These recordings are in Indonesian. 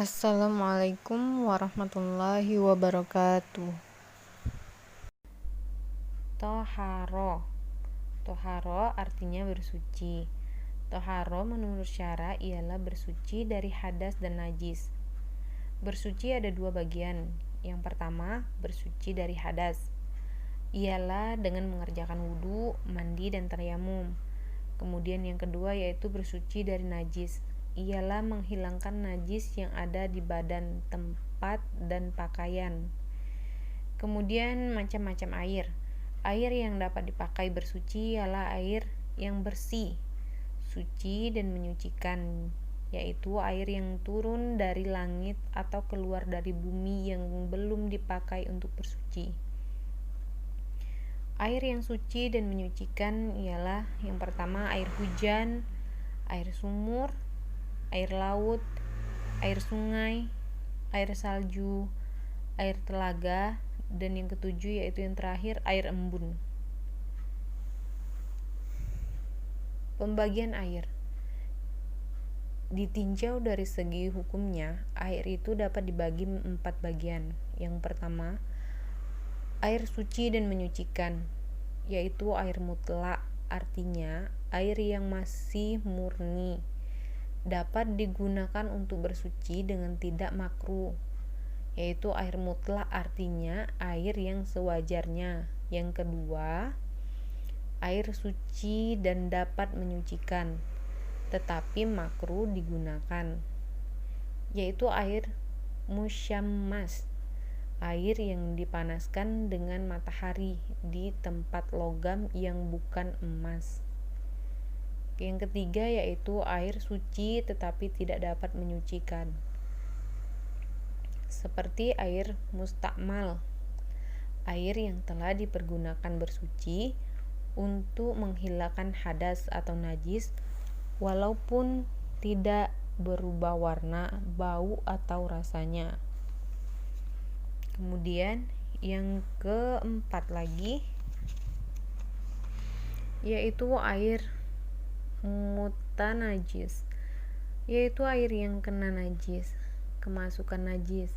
Assalamualaikum warahmatullahi wabarakatuh. Toharo. Toharo artinya bersuci. Toharo menurut syara ialah bersuci dari hadas dan najis. Bersuci ada dua bagian. Yang pertama, bersuci dari hadas. Ialah dengan mengerjakan wudhu, mandi, dan tayamum. Kemudian yang kedua yaitu bersuci dari najis. Ialah menghilangkan najis yang ada di badan, tempat, dan pakaian. Kemudian macam-macam air. Air yang dapat dipakai bersuci ialah air yang bersih, suci dan menyucikan, yaitu air yang turun dari langit atau keluar dari bumi yang belum dipakai untuk bersuci. Air yang suci dan menyucikan ialah yang pertama air hujan, air sumur, air laut, air sungai, air salju, air telaga, dan yang ketujuh yaitu yang terakhir air embun. Pembagian air ditinjau dari segi hukumnya, air itu dapat dibagi 4 bagian. Yang pertama, air suci dan menyucikan, yaitu air mutlak, artinya air yang masih murni, dapat digunakan untuk bersuci dengan tidak makruh, yaitu air mutlak artinya air yang sewajarnya. Yang kedua, air suci dan dapat menyucikan tetapi makruh digunakan, yaitu air musyammas, air yang dipanaskan dengan matahari di tempat logam yang bukan emas. Yang ketiga yaitu air suci tetapi tidak dapat menyucikan, seperti air mustakmal, air yang telah dipergunakan bersuci untuk menghilangkan hadas atau najis walaupun tidak berubah warna, bau atau rasanya. Kemudian yang keempat lagi yaitu air mutanajis, yaitu air yang kena najis, kemasukan najis,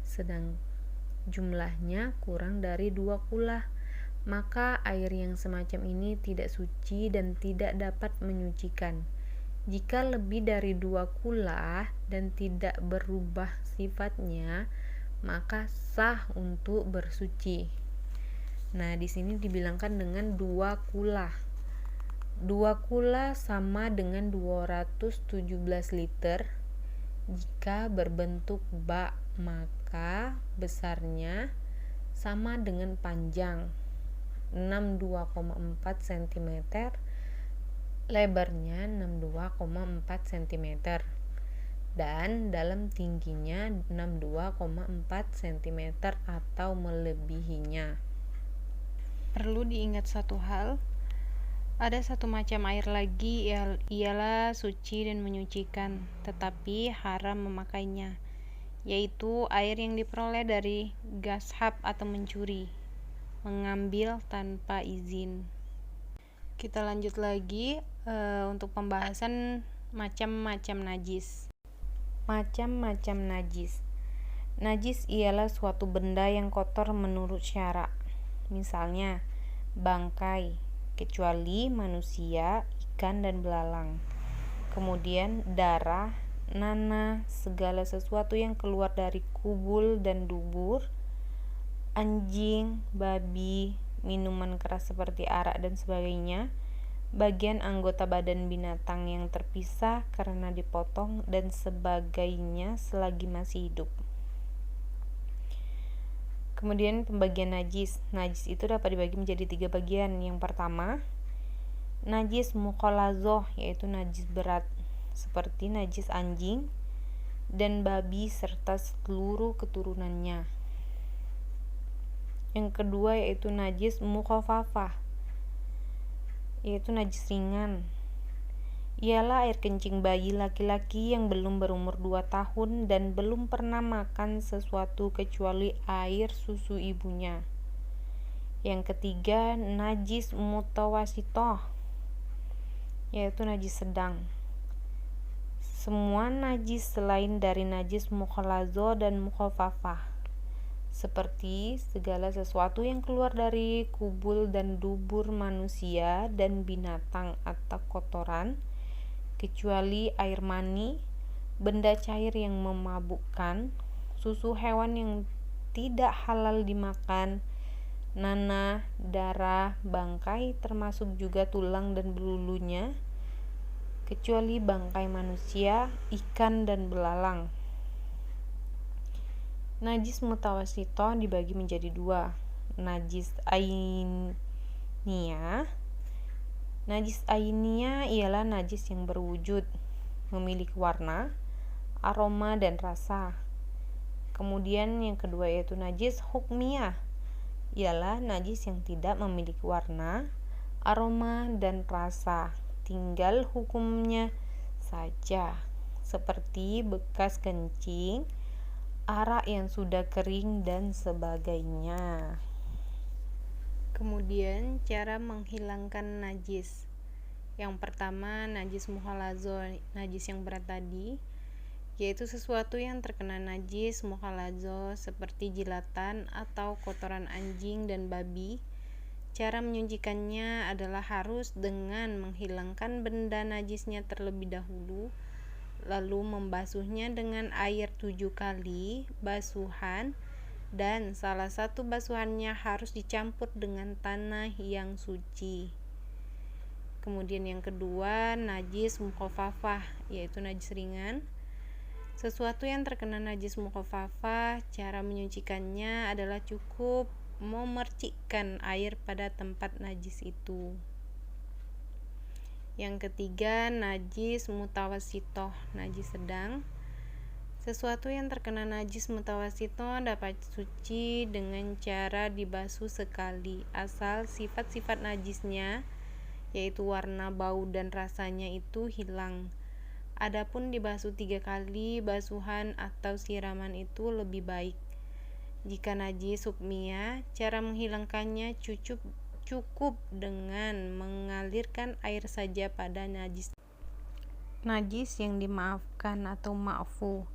sedang jumlahnya kurang dari 2 kulah, maka air yang semacam ini tidak suci dan tidak dapat menyucikan. Jika lebih dari 2 kulah dan tidak berubah sifatnya, maka sah untuk bersuci. Nah, di sini dibilangkan dengan 2 kulah. 2 kulah sama dengan 217 liter. Jika berbentuk bak, maka besarnya sama dengan panjang 62,4 cm, lebarnya 62,4 cm, dan dalam tingginya 62,4 cm atau melebihinya. Perlu diingat satu hal, ada satu macam air lagi ialah suci dan menyucikan, tetapi haram memakainya, yaitu air yang diperoleh dari gashab atau mencuri, mengambil tanpa izin. Kita lanjut lagi untuk pembahasan macam-macam najis. Macam-macam najis. Najis ialah suatu benda yang kotor menurut syara. Misalnya, bangkai, kecuali manusia, ikan, dan belalang. Kemudian darah, nanah, segala sesuatu yang keluar dari kubul dan dubur, anjing, babi, minuman keras seperti arak dan sebagainya, bagian anggota badan binatang yang terpisah karena dipotong dan sebagainya selagi masih hidup. Kemudian pembagian najis. Najis itu dapat dibagi menjadi 3 bagian. Yang pertama, najis mukhalazoh, yaitu najis berat, seperti najis anjing dan babi serta seluruh keturunannya. Yang kedua yaitu najis mukhafafah, yaitu najis ringan. Ialah air kencing bayi laki-laki yang belum berumur 2 tahun dan belum pernah makan sesuatu kecuali air susu ibunya. Yang ketiga najis mutawasitoh, yaitu najis sedang, semua najis selain dari najis mukhallazo dan mukhafafah, seperti segala sesuatu yang keluar dari kubul dan dubur manusia dan binatang atau kotoran, kecuali air mani, benda cair yang memabukkan, susu hewan yang tidak halal dimakan, nanah, darah, bangkai termasuk juga tulang dan belulunya, kecuali bangkai manusia, ikan dan belalang. Najis mutawasito dibagi menjadi dua, najis ainiyah. Najis ainiyah ialah najis yang berwujud, memiliki warna, aroma dan rasa. Kemudian yang kedua yaitu najis hukmiyah, ialah najis yang tidak memiliki warna, aroma dan rasa, tinggal hukumnya saja, seperti bekas kencing, arak yang sudah kering dan sebagainya. Kemudian cara menghilangkan najis. Yang pertama, najis mukhallazo, najis yang berat tadi, yaitu sesuatu yang terkena najis mukhallazo seperti jilatan atau kotoran anjing dan babi. Cara menyucikannya adalah harus dengan menghilangkan benda najisnya terlebih dahulu, lalu membasuhnya dengan air 7 kali basuhan, dan salah satu basuhannya harus dicampur dengan tanah yang suci. Kemudian yang kedua, najis mukhafafah, yaitu najis ringan. Sesuatu yang terkena najis mukhafafah, cara menyucikannya adalah cukup memercikkan air pada tempat najis itu. Yang ketiga, najis mutawasitoh, najis sedang. Sesuatu yang terkena najis mutawasitoh dapat suci dengan cara dibasuh sekali, asal sifat-sifat najisnya, yaitu warna, bau, dan rasanya itu hilang. Adapun dibasuh 3 kali basuhan atau siraman itu lebih baik. Jika najis hukmiyah, cara menghilangkannya cukup dengan mengalirkan air saja pada najis yang dimaafkan atau ma'fu.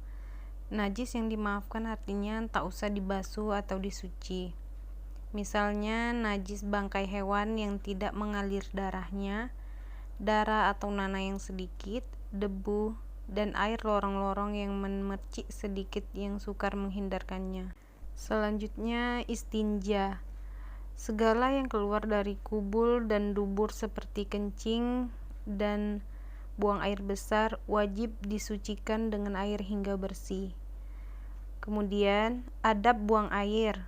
Najis yang dimaafkan artinya tak usah dibasuh atau disuci. Misalnya najis bangkai hewan yang tidak mengalir darahnya, darah atau nanah yang sedikit, debu, dan air lorong-lorong yang memercik sedikit yang sukar menghindarkannya. Selanjutnya istinja, segala yang keluar dari kubul dan dubur seperti kencing dan buang air besar wajib disucikan dengan air hingga bersih. Kemudian adab buang air.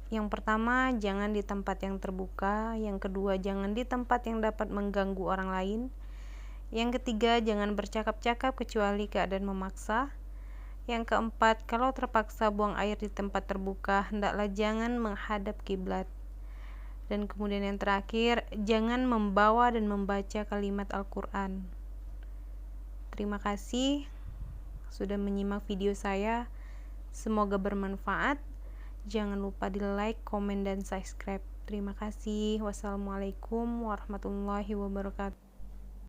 Yang pertama, jangan di tempat yang terbuka. Yang kedua, jangan di tempat yang dapat mengganggu orang lain. Yang ketiga, jangan bercakap-cakap kecuali keadaan memaksa. Yang keempat, kalau terpaksa buang air di tempat terbuka, hendaklah jangan menghadap kiblat. Dan kemudian yang terakhir, jangan membawa dan membaca kalimat Al-Quran. Terima kasih sudah menyimak video saya. Semoga bermanfaat. Jangan lupa di like, komen, dan subscribe. Terima kasih. Wassalamualaikum warahmatullahi wabarakatuh.